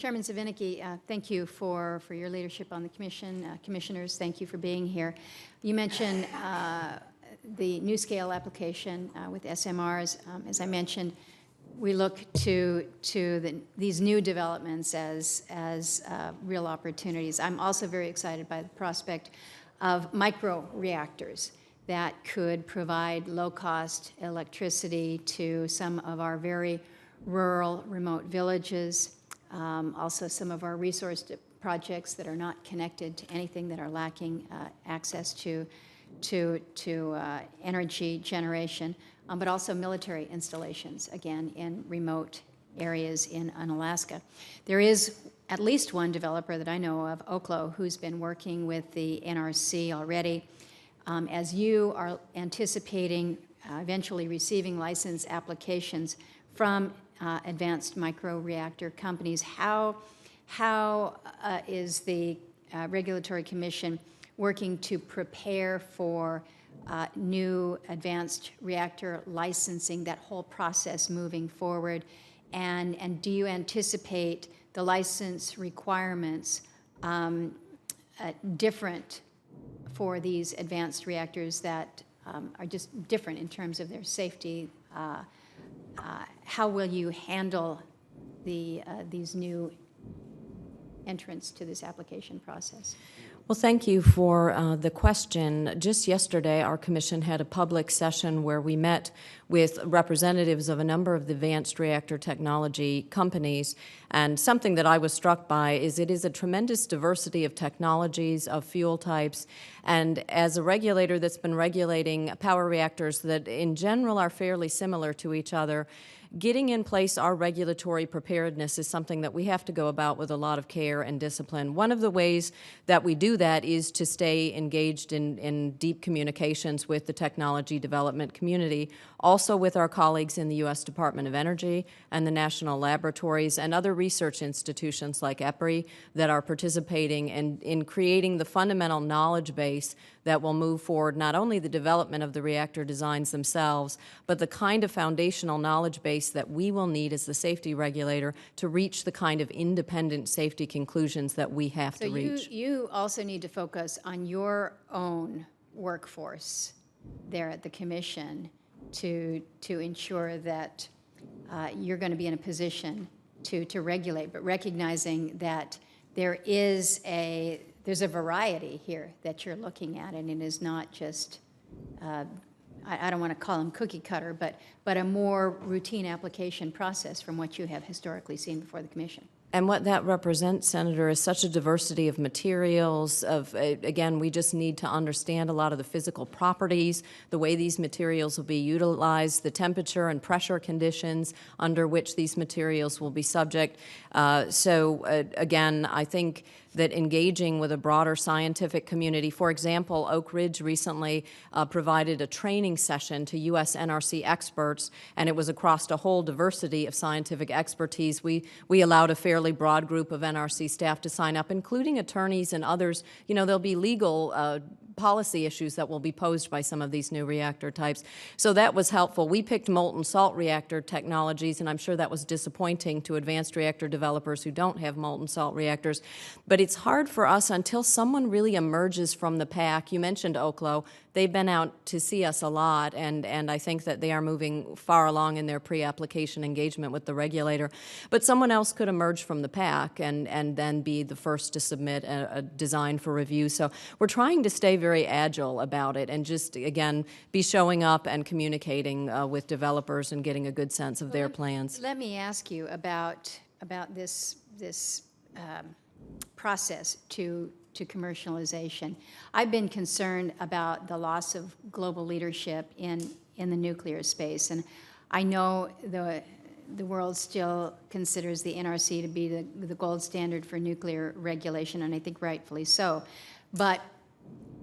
Chairman Svinicki, thank you for your leadership on the Commission. Commissioners, thank you for being here. You mentioned the NuScale application with SMRs. As I mentioned, we look to these new developments as real opportunities. I'm also very excited by the prospect of microreactors that could provide low-cost electricity to some of our very rural, remote villages, also some of our resource projects that are not connected to anything, that are lacking access to energy generation, but also military installations, again, in remote areas in Alaska. There is at least one developer that I know of, Oklo, who's been working with the NRC already. As you are anticipating eventually receiving license applications from advanced microreactor companies, how is the Regulatory Commission working to prepare for new advanced reactor licensing, that whole process moving forward? And do you anticipate the license requirements different for these advanced reactors that are just different in terms of their safety? How will you handle these new entrants to this application process? Well, thank you for the question. Just yesterday, our commission had a public session where we met with representatives of a number of the advanced reactor technology companies. And something that I was struck by is it is a tremendous diversity of technologies, of fuel types. And as a regulator that's been regulating power reactors that in general are fairly similar to each other, getting in place our regulatory preparedness is something that we have to go about with a lot of care and discipline. One of the ways that we do that is to stay engaged in deep communications with the technology development community, also with our colleagues in the U.S. Department of Energy and the national laboratories and other research institutions like EPRI that are participating in creating the fundamental knowledge base that will move forward not only the development of the reactor designs themselves, but the kind of foundational knowledge base that we will need as the safety regulator to reach the kind of independent safety conclusions that we have to reach. So you also need to focus on your own workforce there at the Commission to ensure that you're going to be in a position to regulate, but recognizing that there's a variety here that you're looking at, and it is not just, I don't want to call them cookie cutter, but a more routine application process from what you have historically seen before the Commission. And what that represents, Senator, is such a diversity of materials, again, we just need to understand a lot of the physical properties, the way these materials will be utilized, the temperature and pressure conditions under which these materials will be subject. Again, I think that engaging with a broader scientific community, for example, Oak Ridge recently provided a training session to U.S. NRC experts, and it was across a whole diversity of scientific expertise. We allowed a fairly broad group of NRC staff to sign up, including attorneys and others. You know, there'll be legal policy issues that will be posed by some of these new reactor types. So that was helpful. We picked molten salt reactor technologies, and I'm sure that was disappointing to advanced reactor developers who don't have molten salt reactors. But it's hard for us until someone really emerges from the pack. You mentioned Oklo. They've been out to see us a lot, and I think that they are moving far along in their pre-application engagement with the regulator. But someone else could emerge from the pack and then be the first to submit a design for review. So we're trying to stay very agile about it and just, again, be showing up and communicating with developers and getting a good sense of their plans. Let me ask you about this process to commercialization. I've been concerned about the loss of global leadership in the nuclear space, and I know the world still considers the NRC to be the gold standard for nuclear regulation, and I think rightfully so. But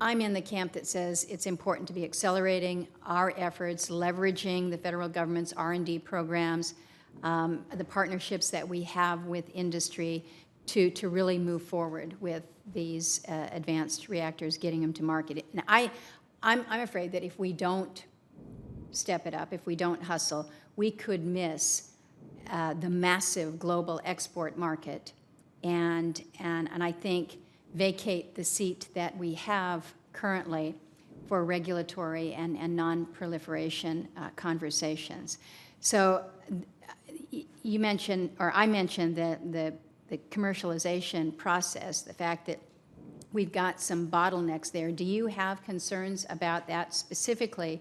I'm in the camp that says it's important to be accelerating our efforts, leveraging the federal government's R&D programs, the partnerships that we have with industry to really move forward with these advanced reactors, getting them to market. And I'm afraid that if we don't step it up, if we don't hustle, we could miss the massive global export market and I think vacate the seat that we have currently for regulatory and non-proliferation conversations. So you mentioned, or I mentioned, the commercialization process, the fact that we've got some bottlenecks there. Do you have concerns about that, specifically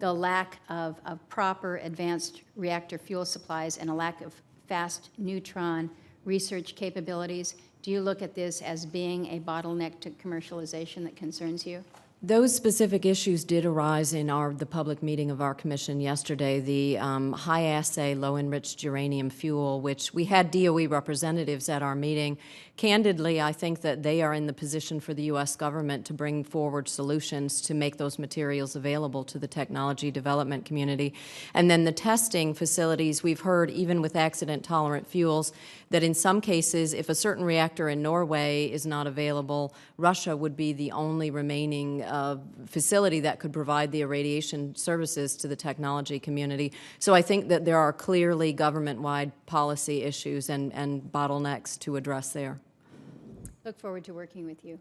the lack of proper advanced reactor fuel supplies and a lack of fast neutron research capabilities? Do you look at this as being a bottleneck to commercialization that concerns you? Those specific issues did arise in the public meeting of our commission yesterday. The high-assay, low-enriched uranium fuel, which we had DOE representatives at our meeting. Candidly, I think that they are in the position for the U.S. government to bring forward solutions to make those materials available to the technology development community. And then the testing facilities, we've heard, even with accident-tolerant fuels, that in some cases, if a certain reactor in Norway is not available, Russia would be the only remaining facility that could provide the irradiation services to the technology community. So I think that there are clearly government-wide policy issues and bottlenecks to address there. Look forward to working with you.